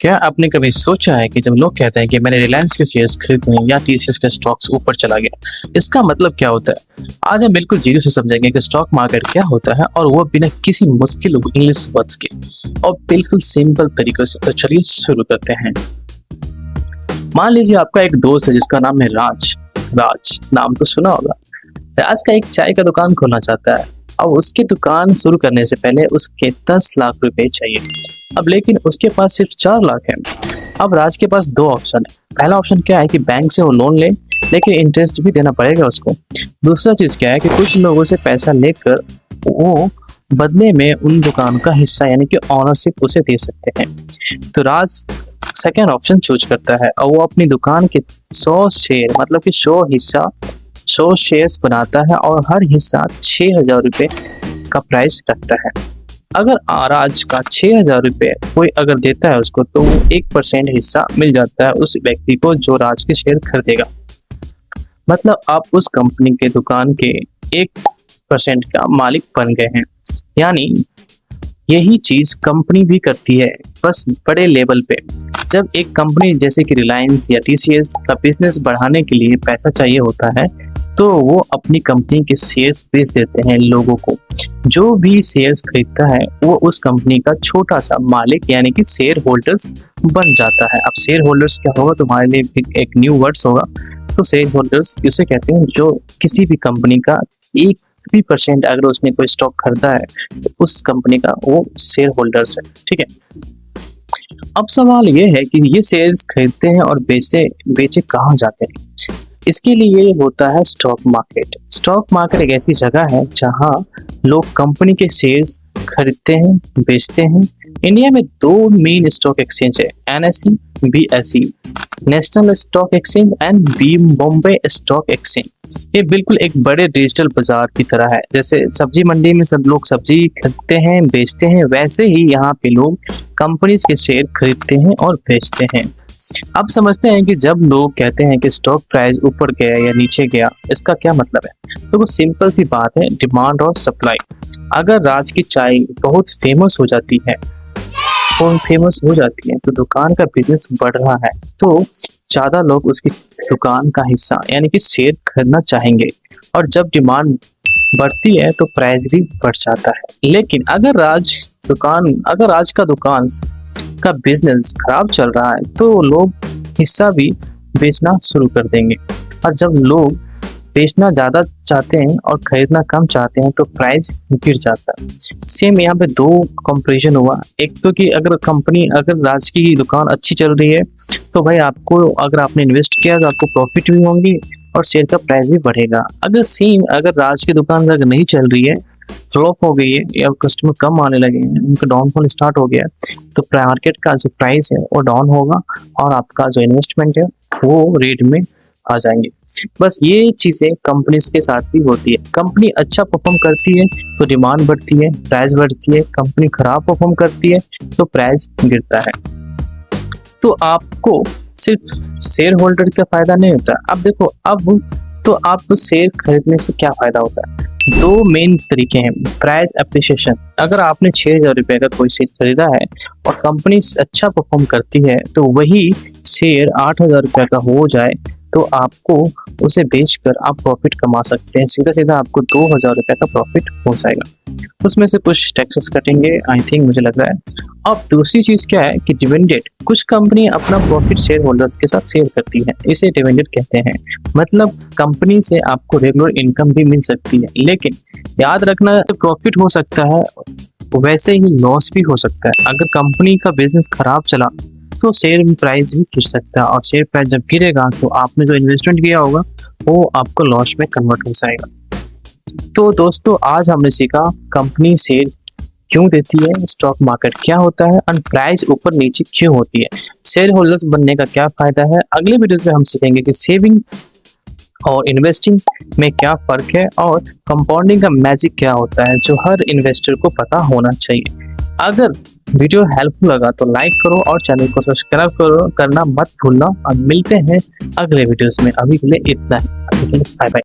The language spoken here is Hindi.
क्या आपने कभी सोचा है कि जब लोग कहते हैं कि मैंने रिलायंस के शेयर्स खरीदे हैं या टीसीएस के स्टॉक्स ऊपर चला गया, इसका मतलब क्या होता है? आज हम बिल्कुल जीरो से समझेंगे कि स्टॉक मार्केट क्या होता है और वो बिना किसी मुश्किल इंग्लिश वर्ड्स के और बिल्कुल सिंपल तरीके से। तो चलिए शुरू करते हैं। मान लीजिए आपका एक दोस्त है जिसका नाम है राज। राज नाम तो सुना होगा। राज का एक चाय का दुकान खोलना चाहता है। अब उसकी दुकान शुरू करने से पहले उसके 10 लाख रुपए चाहिए। अब लेकिन उसके पास सिर्फ 4 लाख है। अब राज के पास दो ऑप्शन है। पहला ऑप्शन क्या है कि बैंक से वो लोन ले, लेकिन इंटरेस्ट भी देना पड़ेगा उसको। दूसरा चीज क्या है कि कुछ लोगों से पैसा लेकर वो बदले में उन दुकान का हिस्सा यानी कि ऑनरशिप उसे दे सकते हैं। तो राज सेकेंड ऑप्शन चूज करता है और वो अपनी दुकान के 100 शेयर मतलब कि 100 शेयर्स बनाता है और हर हिस्सा 6,000 रुपए का प्राइस रखता है। अगर राज का 6,000 रुपये कोई अगर देता है उसको, तो वो 1% हिस्सा मिल जाता है उस व्यक्ति को जो राज के शेयर खरीदेगा। मतलब आप उस कंपनी के दुकान के 1% का मालिक बन गए हैं। यानी यही चीज कंपनी भी करती है, बस बड़े लेवल पे। जब एक कंपनी जैसे कि रिलायंस या टीसीएस का बिजनेस बढ़ाने के लिए पैसा चाहिए होता है, तो वो अपनी कंपनी के शेयर्स बेच देते हैं लोगों को। जो भी शेयर्स खरीदता है वो उस कंपनी का छोटा सा मालिक यानी कि शेयर होल्डर्स बन जाता है। अब शेयर होल्डर्स क्या होगा, तुम्हारे लिए एक न्यू वर्ड्स होगा। तो शेयर होल्डर्स किसे कहते हैं? जो किसी भी कंपनी का 1% अगर उसने कोई स्टॉक खरीदा है तो उस कंपनी का वो शेयर होल्डर्स है। ठीक है। अब सवाल ये है कि ये शेयर्स खरीदते हैं और बेचे कहाँ जाते हैं? इसके लिए होता है स्टॉक मार्केट। स्टॉक मार्केट एक ऐसी जगह है जहां लोग कंपनी के शेयर्स खरीदते हैं, बेचते हैं। इंडिया में 2 मेन स्टॉक एक्सचेंज है, NSE, BSE, national stock exchange and Bombay stock exchange. ये बिल्कुल एक बड़े डिजिटल बाजार की तरह है। जैसे सब्जी मंडी में सब लोग सब्जी खरीदते हैं, बेचते हैं, वैसे ही यहाँ पे लोग कंपनीज के शेयर खरीदते हैं और बेचते हैं। अब समझते हैं कि जब लोग कहते हैं कि स्टॉक प्राइस ऊपर गया या नीचे गया, इसका क्या मतलब है? तो वो सिंपल सी बात है, डिमांड और सप्लाई। अगर राज की चाय बहुत फेमस हो जाती है तो दुकान का बिजनेस बढ़ रहा है, तो ज्यादा लोग उसकी दुकान का हिस्सा यानी कि शेयर खरीदना चाहेंगे। और जब डिमांड बढ़ती है तो प्राइस भी बढ़ जाता है। लेकिन अगर राज का दुकान का बिजनेस खराब चल रहा है तो लोग हिस्सा भी बेचना शुरू कर देंगे। और जब लोग बेचना ज्यादा चाहते हैं और खरीदना कम चाहते हैं तो प्राइस गिर जाता है। सेम यहाँ पे 2 कंपैरिजन हुआ। एक तो कि अगर राज की दुकान अच्छी चल रही है तो भाई आपको, अगर आपने इन्वेस्ट किया तो आपको प्रॉफिट भी होंगी और शेयर का प्राइस भी बढ़ेगा। अगर राज की दुकान अगर नहीं चल रही है, फ्लॉप हो गई है या कस्टमर कम आने लगे हैं, उनका डाउनफॉल स्टार्ट हो गया है, तो मार्केट का जो प्राइस है वो डाउन होगा और आपका जो इन्वेस्टमेंट है वो रेट में आ जाएंगे। बस ये चीजें कंपनीज के साथ भी होती है। कंपनी अच्छा परफॉर्म करती है तो डिमांड बढ़ती है, प्राइस बढ़ती है। कंपनी खराब परफॉर्म करती है तो प्राइस गिरता है। तो आपको सिर्फ शेयर होल्डर का फायदा नहीं होता। अब देखो, आप शेयर खरीदने से क्या फायदा होता है? 2 मेन तरीके हैं। Price appreciation. अगर आपने 6,000 रुपए का कोई शेयर खरीदा है और कंपनी अच्छा परफॉर्म करती है तो वही शेयर 8,000 रुपए का हो जाए तो आपको उसे बेचकर आप प्रॉफिट कमा सकते हैं। सीधा सीधा आपको 2,000 रुपए का प्रॉफिट हो जाएगा। उसमें से कुछ टैक्सेस कटेंगे, आई थिंक, मुझे लग रहा है। अब दूसरी चीज क्या है कि डिविडेंड। कुछ कंपनी अपना प्रॉफिट शेयर होल्डर्स के साथ शेयर करती है, इसे डिविडेंड कहते हैं। मतलब कंपनी से आपको रेगुलर इनकम भी मिल सकती है, लेकिन याद रखना, प्रॉफिट हो सकता है वैसे ही लॉस भी हो सकता है। अगर कंपनी का बिजनेस खराब चला तो शेयर प्राइस भी गिर सकता है और शेयर प्राइस जब गिरेगा तो आपने जो इन्वेस्टमेंट किया होगा वो आपको लॉस में कन्वर्ट हो जाएगा। तो दोस्तों, आज हमने सीखा कंपनी शेयर क्यों देती है, स्टॉक मार्केट क्या होता है और प्राइस ऊपर नीचे क्यों होती है, शेयर होल्डर्स बनने का क्या फायदा है। अगले वीडियो में हम सीखेंगे कि सेविंग और इन्वेस्टिंग में क्या फर्क है और कंपाउंडिंग का मैजिक क्या होता है, जो हर इन्वेस्टर को पता होना चाहिए। अगर वीडियो हेल्पफुल लगा तो लाइक करो और चैनल को सब्सक्राइब करना मत भूलना। अब मिलते हैं अगले वीडियोस में। अभी के लिए इतना ही। Bye bye.